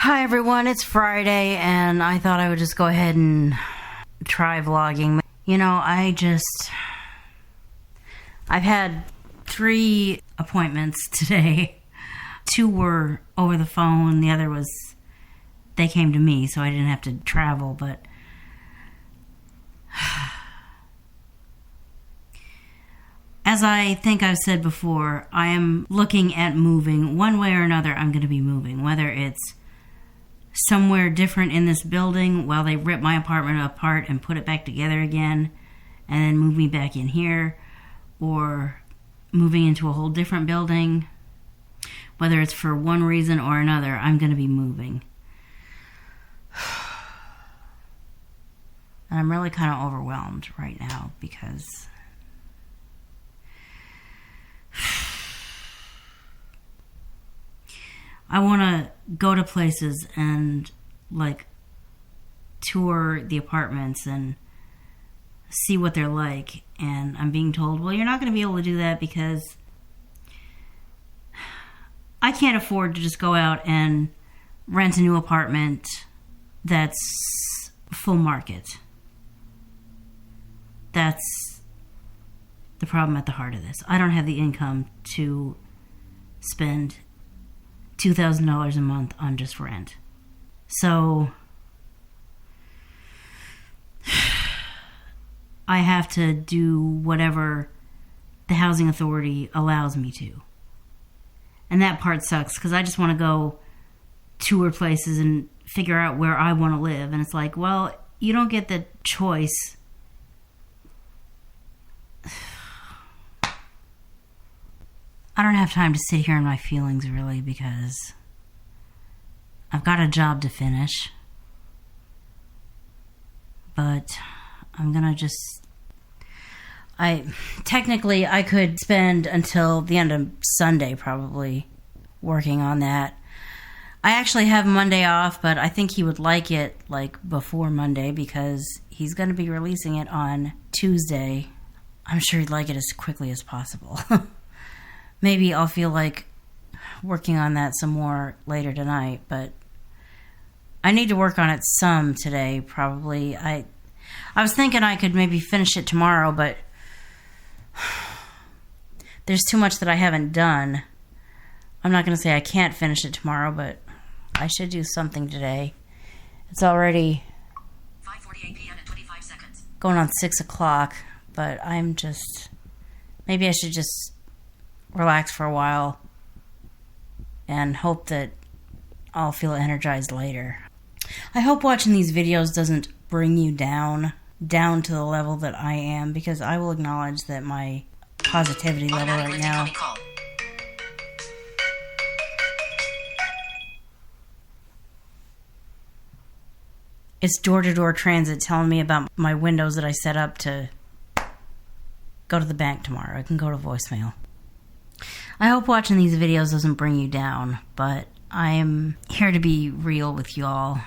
Hi everyone, it's Friday and I thought I would just go ahead and try vlogging. You know, I've had 3 appointments today. 2 were over the phone, the other was, they came to me so I didn't have to travel, but as I think I've said before, I am looking at moving. One way or another, I'm going to be moving, whether it's somewhere different in this building while they rip my apartment apart and put it back together again and then move me back in here, or moving into a whole different building. Whether it's for one reason or another, I'm going to be moving. And I'm really kind of overwhelmed right now because I want to go to places and, like, tour the apartments and see what they're like. And I'm being told, well, you're not going to be able to do that because I can't afford to just go out and rent a new apartment that's full market. That's the problem at the heart of this. I don't have the income to spend $2,000 a month on just rent. So I have to do whatever the housing authority allows me to. And that part sucks because I just want to go tour places and figure out where I want to live. And it's like, well, you don't get the choice. I don't have time to sit here in my feelings, really, because I've got a job to finish. But I'm gonna just... Technically, I could spend until the end of Sunday, probably, working on that. I actually have Monday off, but I think he would like it, like, before Monday, because he's gonna be releasing it on Tuesday. I'm sure he'd like it as quickly as possible. Maybe I'll feel like working on that some more later tonight, but I need to work on it some today, probably. I was thinking I could maybe finish it tomorrow, but there's too much that I haven't done. I'm not going to say I can't finish it tomorrow, but I should do something today. It's already 5:48 p.m. and 25 seconds. Going on 6 o'clock, but I'm just... Maybe I should just relax for a while and hope that I'll feel energized later. I hope watching these videos doesn't bring you down to the level that I am, because I will acknowledge that my positivity level right now it's door-to-door transit telling me about my windows that I set up to go to the bank tomorrow. I can go to voicemail. I hope watching these videos doesn't bring you down, but I'm here to be real with you all.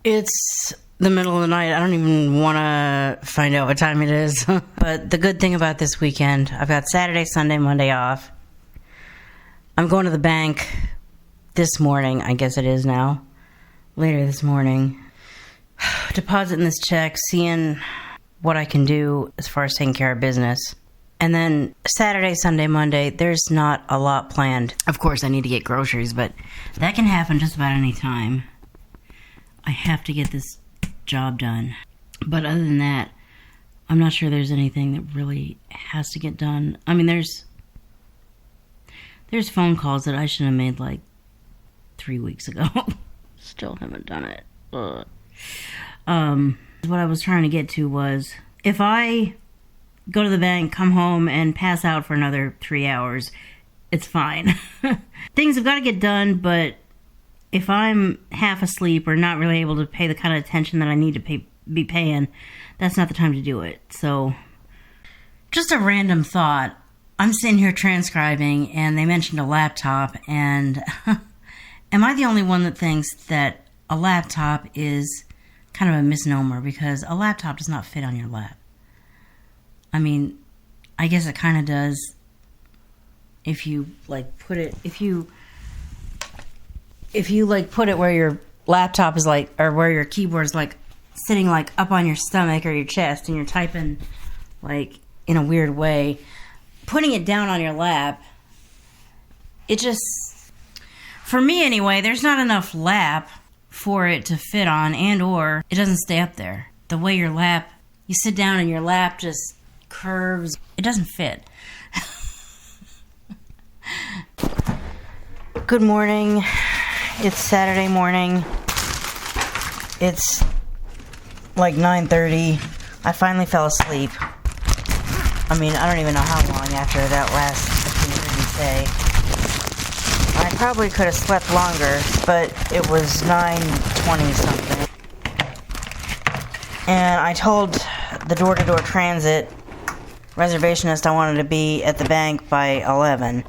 It's the middle of the night. I don't even want to find out what time it is. But the good thing about this weekend, I've got Saturday, Sunday, Monday off. I'm going to the bank this morning, I guess it is now. Later this morning. Depositing this check, seeing what I can do as far as taking care of business. And then Saturday, Sunday, Monday, there's not a lot planned. Of course, I need to get groceries, but that can happen just about any time. I have to get this job done. But other than that, I'm not sure there's anything that really has to get done. I mean, there's phone calls that I should have made like 3 weeks ago. Still haven't done it. Ugh. What I was trying to get to was, if I go to the bank, come home, and pass out for another 3 hours, it's fine. Things have got to get done, but if I'm half asleep or not really able to pay the kind of attention that I need to be paying, that's not the time to do it. So, just a random thought. I'm sitting here transcribing, and they mentioned a laptop, and am I the only one that thinks that a laptop is kind of a misnomer, because a laptop does not fit on your lap? I mean, I guess it kind of does if you, like, put it, if you if you like put it where your laptop is like, or where your keyboard is like sitting like up on your stomach or your chest and you're typing like in a weird way, putting it down on your lap, it just, for me anyway, there's not enough lap for it to fit on, and or it doesn't stay up there. The way your lap, you sit down and your lap just curves, it doesn't fit. Good morning. It's Saturday morning. It's like 9:30. I finally fell asleep. I mean, I don't even know how long after that last thing say. I probably could have slept longer, but it was 9:20 something. And I told the door-to-door transit reservationist I wanted to be at the bank by 11.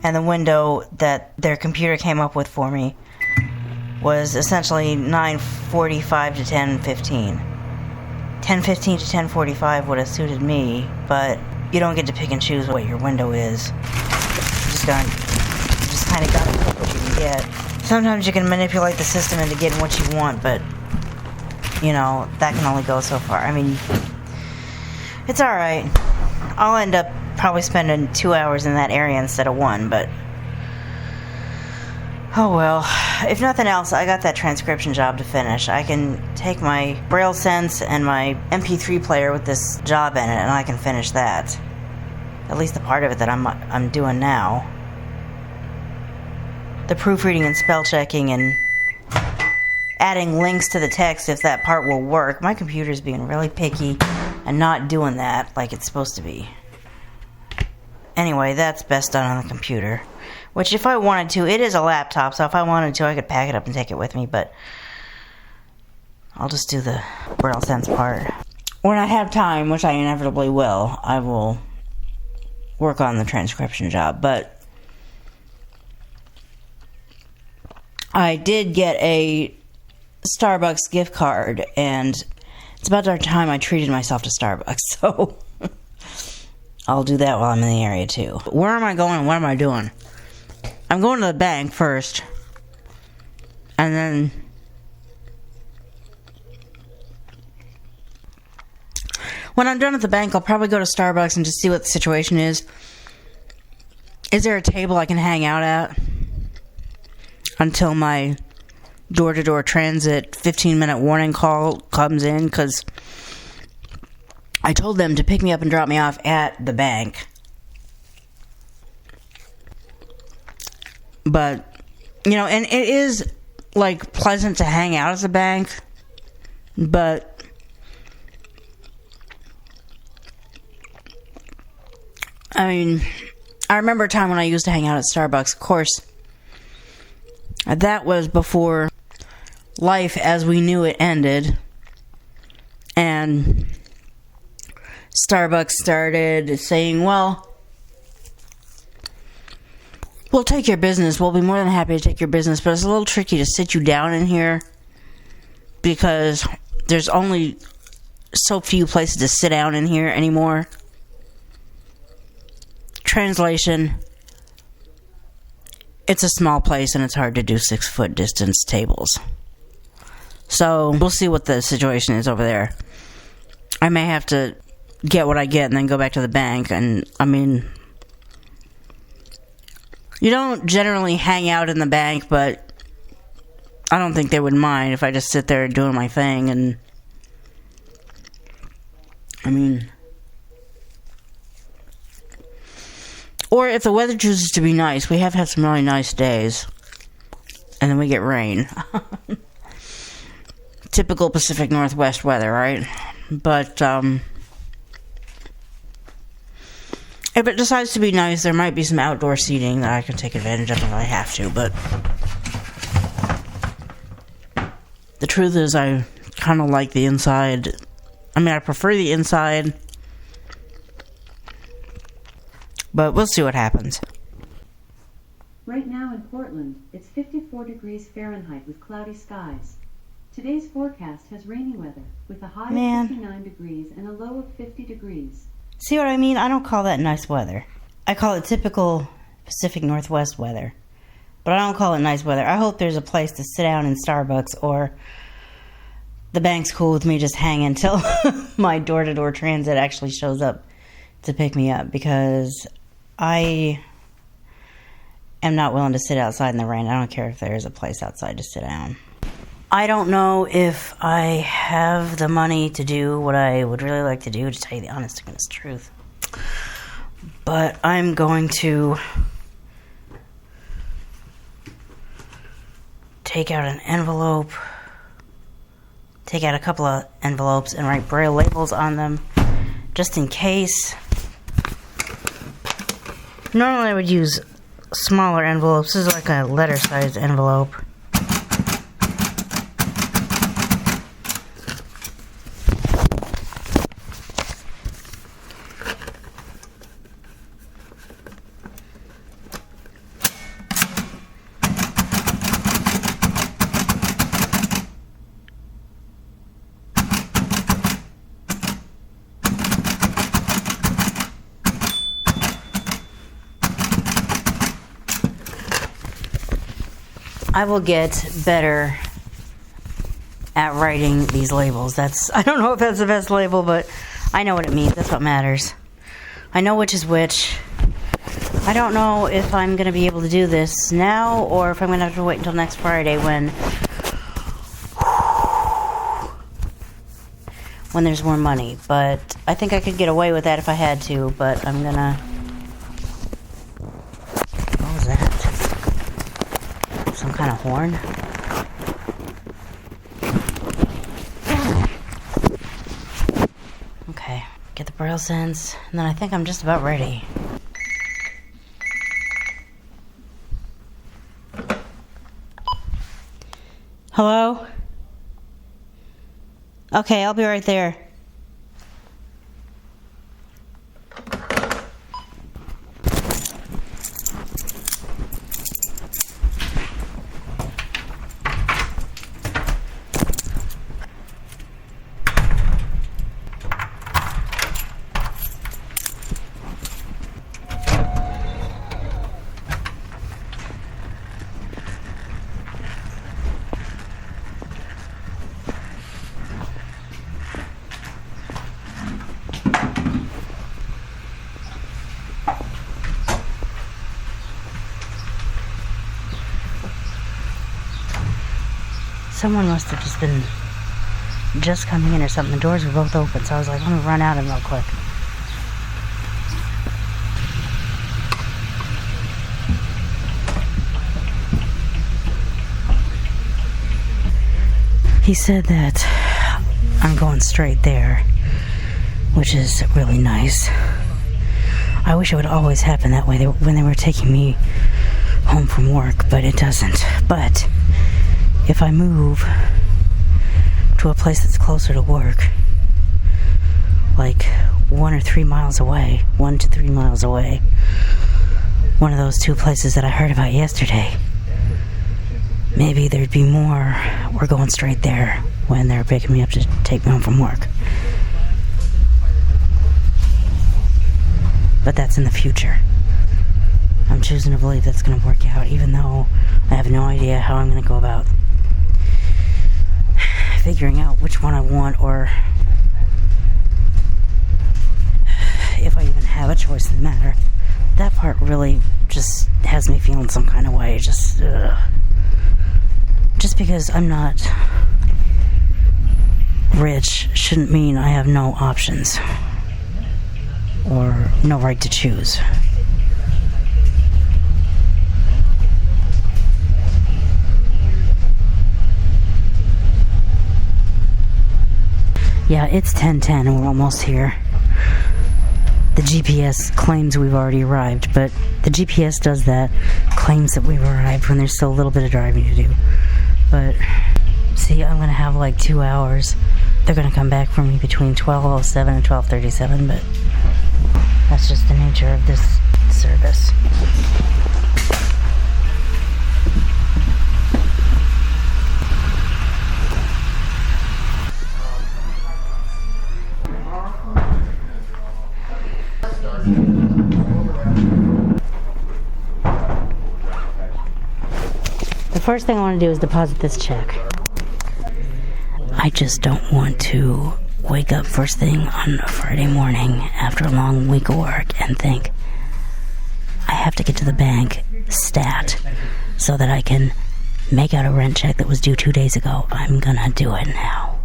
And the window that their computer came up with for me was essentially 9:45 to 10:15. 10:15 to 10:45 would have suited me, but you don't get to pick and choose what your window is. You just kind of gotta pick what you can get. Sometimes you can manipulate the system into getting what you want, but you know, that can only go so far. I mean, it's alright. I'll end up probably spending 2 hours in that area instead of 1, but oh well. If nothing else, I got that transcription job to finish. I can take my Braille Sense and my MP3 player with this job in it, and I can finish that. At least the part of it that I'm doing now. The proofreading and spell checking and adding links to the text, if that part will work. My computer's being really picky and not doing that like it's supposed to be. Anyway, that's best done on the computer. Which, if I wanted to, it is a laptop, so if I wanted to, I could pack it up and take it with me, but I'll just do the Braille Sense part. When I have time, which I inevitably will, I will work on the transcription job, but I did get a Starbucks gift card, and it's about our time I treated myself to Starbucks, so I'll do that while I'm in the area too. Where am I going? What am I doing? I'm going to the bank first, and then when I'm done at the bank, I'll probably go to Starbucks and just see what the situation is. Is there a table I can hang out at until my door-to-door transit 15-minute warning call comes in? Because I told them to pick me up and drop me off at the bank. But, you know, and it is, like, pleasant to hang out at the bank, but I mean, I remember a time when I used to hang out at Starbucks. Of course, that was before life as we knew it ended, and Starbucks started saying, well, we'll take your business. We'll be more than happy to take your business, but it's a little tricky to sit you down in here because there's only so few places to sit down in here anymore. Translation: it's a small place and it's hard to do 6-foot distance tables. So we'll see what the situation is over there. I may have to get what I get and then go back to the bank. And I mean, you don't generally hang out in the bank, but I don't think they would mind if I just sit there doing my thing. And I mean, or if the weather chooses to be nice, we have had some really nice days, and then we get rain. Typical Pacific Northwest weather, right? But if it decides to be nice, there might be some outdoor seating that I can take advantage of if I have to, but the truth is I kind of like the inside. I mean, I prefer the inside, but we'll see what happens. Right now in Portland, it's 54 degrees Fahrenheit with cloudy skies. Today's forecast has rainy weather with a high of 59 degrees and a low of 50 degrees. See what I mean? I don't call that nice weather. I call it typical Pacific Northwest weather. But I don't call it nice weather. I hope there's a place to sit down in Starbucks, or the bank's cool with me just hanging until my door-to-door transit actually shows up to pick me up, because I am not willing to sit outside in the rain. I don't care if there's a place outside to sit down. I don't know if I have the money to do what I would really like to do, to tell you the honest to goodness truth. But I'm going to take out an envelope, take out a couple of envelopes and write Braille labels on them, just in case. Normally I would use smaller envelopes. This is like a letter-sized envelope. I will get better at writing these labels. I don't know if that's the best label, but I know what it means. That's what matters. I know which is which. I don't know if I'm going to be able to do this now, or if I'm going to have to wait until next Friday when there's more money. But I think I could get away with that if I had to, but I'm going to... What was that? Some kind of horn? Okay, get the Braille sense, and then I think I'm just about ready. Hello? Okay, I'll be right there. Someone must have just been coming in or something. The doors were both open, so I was like, let me run out of them real quick. He said that I'm going straight there, which is really nice. I wish it would always happen that way when they were taking me home from work, but it doesn't. But if I move to a place that's closer to work, like 1 to 3 miles away, one of those two places that I heard about yesterday, maybe there'd be more. We're going straight there when they're picking me up to take me home from work. But that's in the future. I'm choosing to believe that's going to work out, even though I have no idea how I'm going to go about figuring out which one I want, or if I even have a choice in the matter. That part really just has me feeling some kind of way. Just because I'm not rich shouldn't mean I have no options or no right to choose. Yeah, it's 10:10 and we're almost here. The GPS claims we've already arrived, but the GPS does that, claims that we've arrived when there's still a little bit of driving to do. But, see, I'm going to have like 2 hours. They're going to come back for me between 12:07 and 12:37, but that's just the nature of this service. The first thing I want to do is deposit this check. I just don't want to wake up first thing on a Friday morning after a long week of work and think, I have to get to the bank stat so that I can make out a rent check that was due 2 days ago. I'm gonna do it now.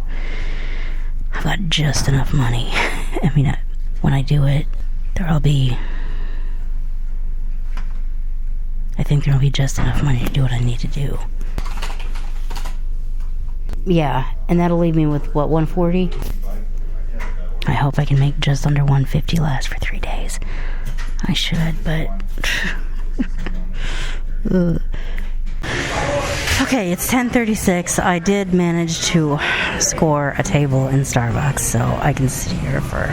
I've got just enough money. I mean, when I do it, I think there'll be just enough money to do what I need to do. Yeah, and that'll leave me with, what, 140? I hope I can make just under 150 last for 3 days. I should, but... Okay, it's 10:36. I did manage to score a table in Starbucks, so I can sit here for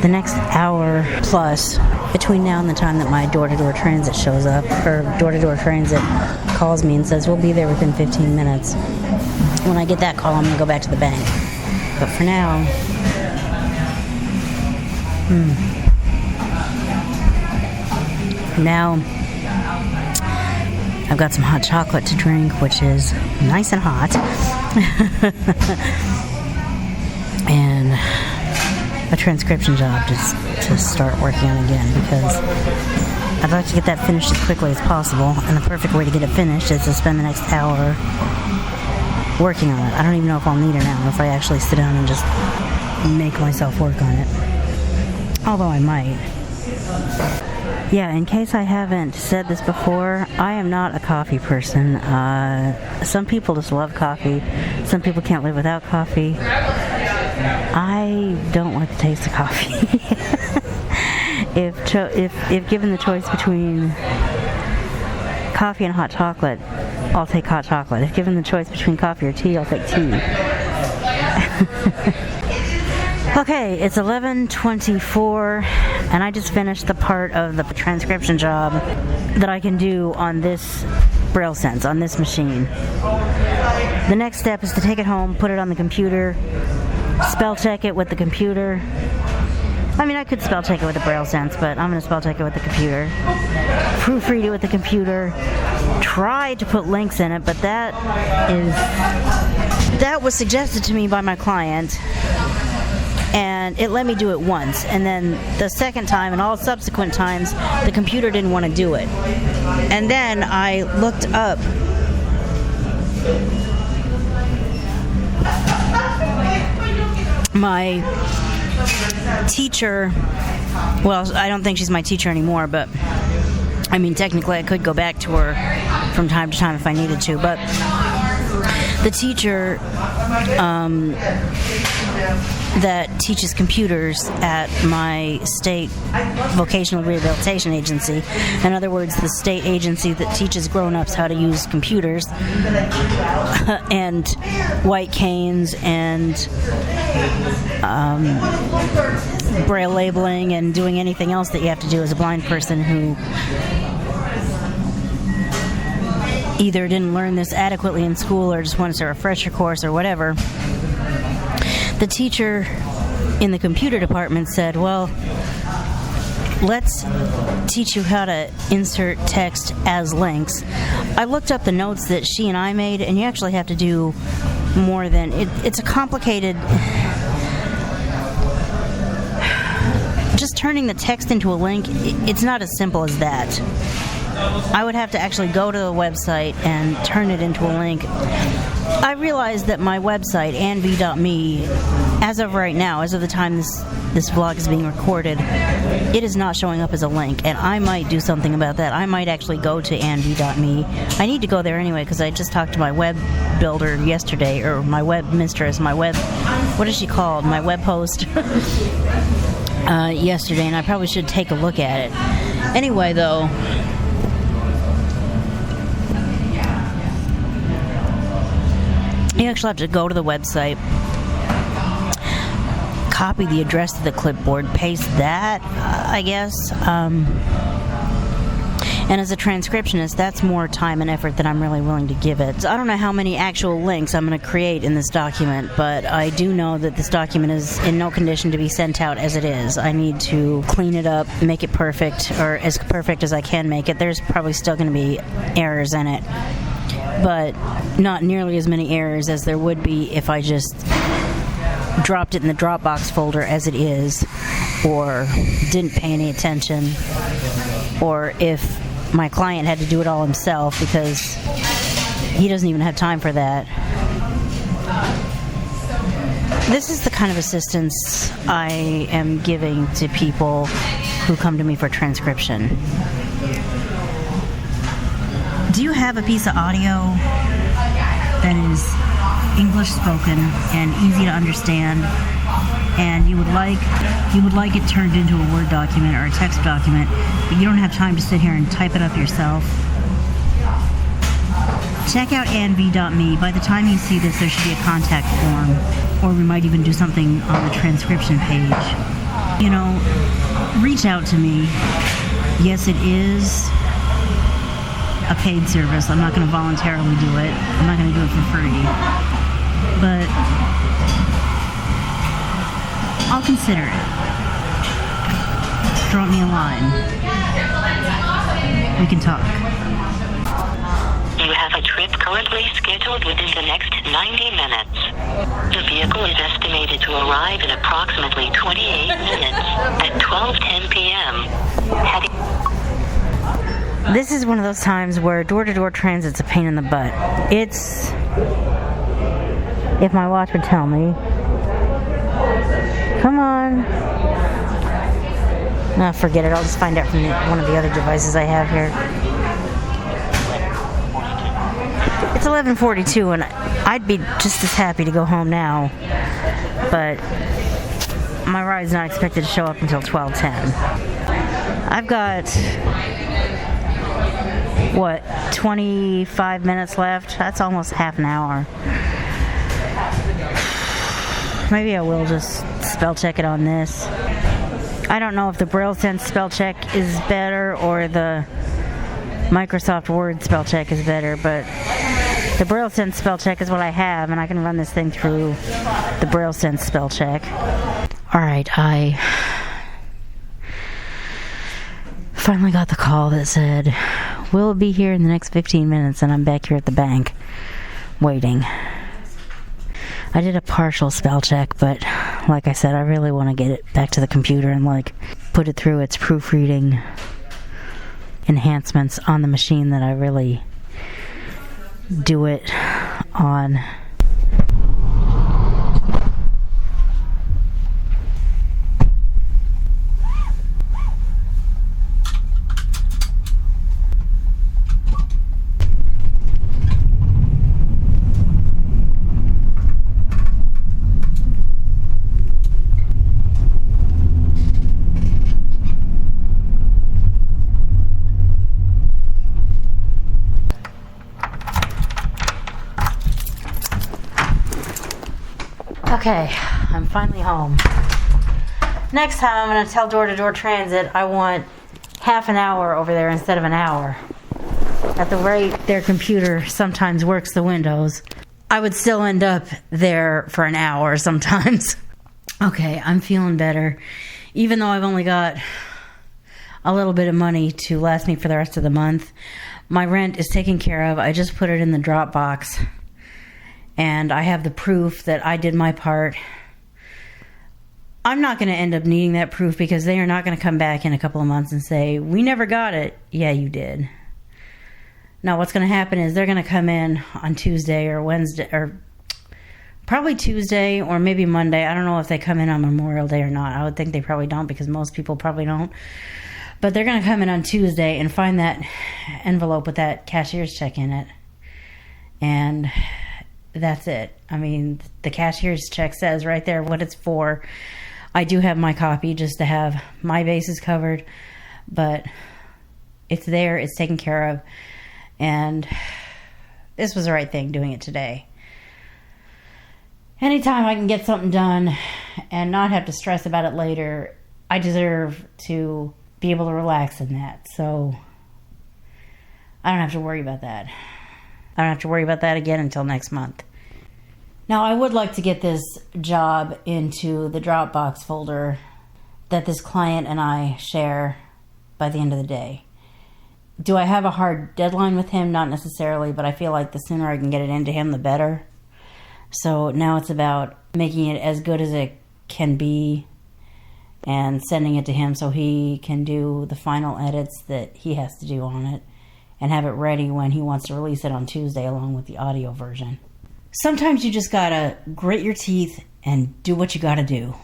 the next hour plus between now and the time that my door-to-door transit shows up, or door-to-door transit calls me and says, we'll be there within 15 minutes. When I get that call, I'm going to go back to the bank. But for now... Now, I've got some hot chocolate to drink, which is nice and hot. And a transcription job to start working on again, because I'd like to get that finished as quickly as possible. And the perfect way to get it finished is to spend the next hour working on it. I don't even know if I'll need an hour if I actually sit down and just make myself work on it. Although I might. Yeah, in case I haven't said this before, I am not a coffee person. Some people just love coffee. Some people can't live without coffee. I don't like the taste of coffee. If given the choice between coffee and hot chocolate, I'll take hot chocolate. If given the choice between coffee or tea, I'll take tea. Okay, it's 11:24, and I just finished the part of the transcription job that I can do on this Braille Sense, on this machine. The next step is to take it home, put it on the computer, spell check it with the computer. I mean, I could spell check it with the Braille Sense, but I'm going to spell check it with the computer. Proofread it with the computer. Try to put links in it, but that was suggested to me by my client. And it let me do it once, and then the second time and all subsequent times the computer didn't want to do it. And then I looked up my teacher. Well, I don't think she's my teacher anymore, but I mean, technically I could go back to her from time to time if I needed to, but the teacher that teaches computers at my state vocational rehabilitation agency. In other words, the state agency that teaches grown-ups how to use computers and white canes and Braille labeling and doing anything else that you have to do as a blind person who either didn't learn this adequately in school or just wants a refresher course or whatever. The teacher in the computer department said, well, let's teach you how to insert text as links. I looked up the notes that she and I made, and you actually have to do more than... It's a complicated... Just turning the text into a link, it's not as simple as that. I would have to actually go to the website and turn it into a link. I realized that my website, anv.me, as of right now, as of the time this vlog is being recorded, it is not showing up as a link, and I might do something about that. I might actually go to anv.me. I need to go there anyway, because I just talked to my web builder yesterday, or my web mistress, what is she called? My web host yesterday, and I probably should take a look at it. Anyway, though, you actually have to go to the website, copy the address to the clipboard, paste that, I guess, And as a transcriptionist, that's more time and effort than I'm really willing to give it. So I don't know how many actual links I'm going to create in this document, but I do know that this document is in no condition to be sent out as it is. I need to clean it up, make it perfect, or as perfect as I can make it. There's probably still going to be errors in it, but not nearly as many errors as there would be if I just dropped it in the Dropbox folder as it is, or didn't pay any attention, or if my client had to do it all himself, because he doesn't even have time for that. This is the kind of assistance I am giving to people who come to me for transcription. Do you have a piece of audio that is English spoken and easy to understand, and you would like it turned into a Word document or a text document, but you don't have time to sit here and type it up yourself? Check out anv.me. By the time you see this, there should be a contact form, or we might even do something on the transcription page. You know, reach out to me. Yes, it is a paid service. I'm not going to voluntarily do it. I'm not going to do it for free. But I'll consider it. Drop me a line. We can talk. You have a trip currently scheduled within the next 90 minutes. The vehicle is estimated to arrive in approximately 28 minutes at 12:10 p.m. This is one of those times where door-to-door transit's a pain in the butt. It's... if my watch would tell me. Come on. No, forget it. I'll just find out from one of the other devices I have here. It's 11:42, and I'd be just as happy to go home now, but my ride's not expected to show up until 12:10. I've got, 25 minutes left? That's almost half an hour. Maybe I will just spell check it on this. I don't know if the Braille Sense spell check is better or the Microsoft Word spell check is better, but the Braille Sense spell check is what I have, and I can run this thing through the Braille Sense spell check. Alright, I finally got the call that said, we'll be here in the next 15 minutes, and I'm back here at the bank waiting. I did a partial spell check, but like I said, I really want to get it back to the computer and put it through its proofreading enhancements on the machine that I really do it on. Okay, I'm finally home. Next time I'm going to tell door-to-door transit I want half an hour over there instead of an hour. At the rate their computer sometimes works the windows, I would still end up there for an hour sometimes. Okay, I'm feeling better. Even though I've only got a little bit of money to last me for the rest of the month, my rent is taken care of. I just put it in the Dropbox. And I have the proof that I did my part. I'm not going to end up needing that proof because they are not going to come back in a couple of months and say, we never got it. Yeah, you did. Now, what's going to happen is they're going to come in on Tuesday or Wednesday, or probably Tuesday or maybe Monday. I don't know if they come in on Memorial Day or not. I would think they probably don't because most people probably don't. But they're going to come in on Tuesday and find that envelope with that cashier's check in it. And that's it. I mean, the cashier's check says right there what it's for. I do have my copy just to have my bases covered, but it's there, it's taken care of, and this was the right thing, doing it today. Anytime I can get something done and not have to stress about it later, I deserve to be able to relax in that. So I don't have to worry about that. I don't have to worry about that again until next month. Now, I would like to get this job into the Dropbox folder that this client and I share by the end of the day. Do I have a hard deadline with him? Not necessarily, but I feel like the sooner I can get it into him, the better. So now it's about making it as good as it can be and sending it to him so he can do the final edits that he has to do on it and have it ready when he wants to release it on Tuesday along with the audio version. Sometimes you just gotta grit your teeth and do what you gotta do.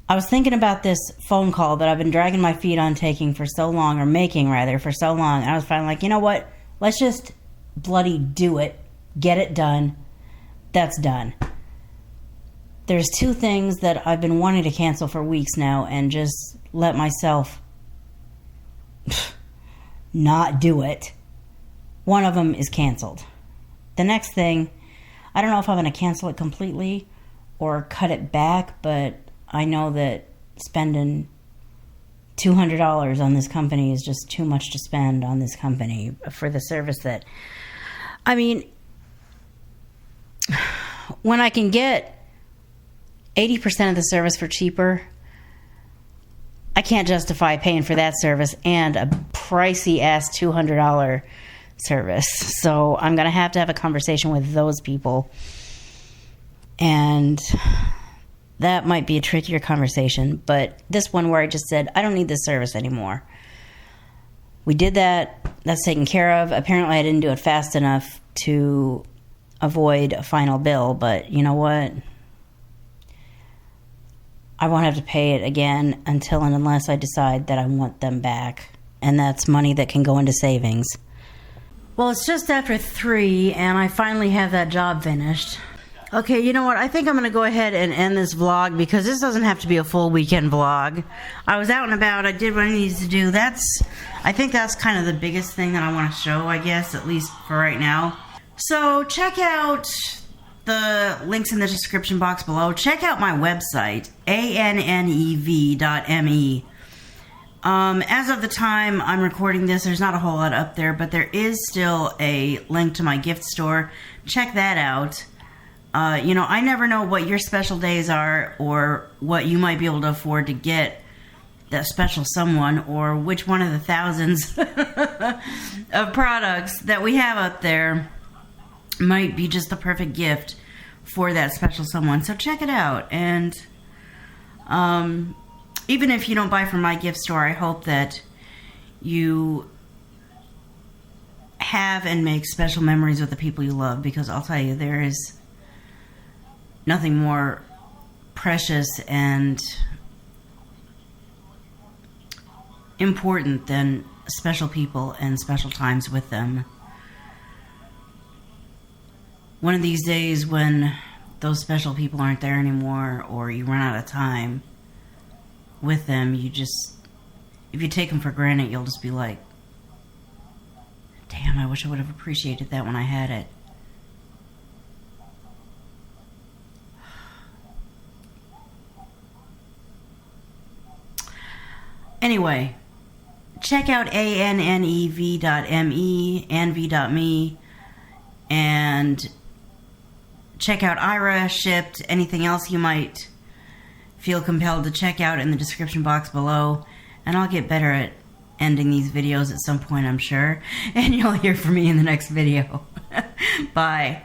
I was thinking about this phone call that I've been dragging my feet on taking for so long, or making rather, for so long. And I was finally like, you know what? Let's just bloody do it. Get it done. That's done. There's 2 things that I've been wanting to cancel for weeks now and just let myself not do it. One of them is canceled. The next thing, I don't know if I'm going to cancel it completely or cut it back, but I know that spending $200 on this company is just too much to spend on this company for the service that, I mean, when I can get 80% of the service for cheaper, I can't justify paying for that service and a pricey ass $200 service. So I'm going to have a conversation with those people. And that might be a trickier conversation. But this one where I just said, I don't need this service anymore. We did that. That's taken care of. Apparently I didn't do it fast enough to avoid a final bill. But you know what? I won't have to pay it again until and unless I decide that I want them back. And that's money that can go into savings. Well, it's just after 3, and I finally have that job finished. Okay, you know what? I think I'm going to go ahead and end this vlog because this doesn't have to be a full weekend vlog. I was out and about. I did what I needed to do. I think that's kind of the biggest thing that I want to show, I guess, at least for right now. So check out the links in the description box below. Check out my website, annev.me. As of the time I'm recording this, there's not a whole lot up there, but there is still a link to my gift store. Check that out. I never know what your special days are or what you might be able to afford to get that special someone, or which one of the thousands of products that we have up there might be just the perfect gift for that special someone. So check it out. And even if you don't buy from my gift store, I hope that you have and make special memories with the people you love, because I'll tell you, there is nothing more precious and important than special people and special times with them. One of these days when those special people aren't there anymore, or you run out of time with them, if you take them for granted, you'll just be like, damn, I wish I would have appreciated that when I had it. Anyway, check out annev.me, anv.me, and check out Aira, Shipped, anything else you might feel compelled to check out in the description box below. And I'll get better at ending these videos at some point, I'm sure. And you'll hear from me in the next video. Bye.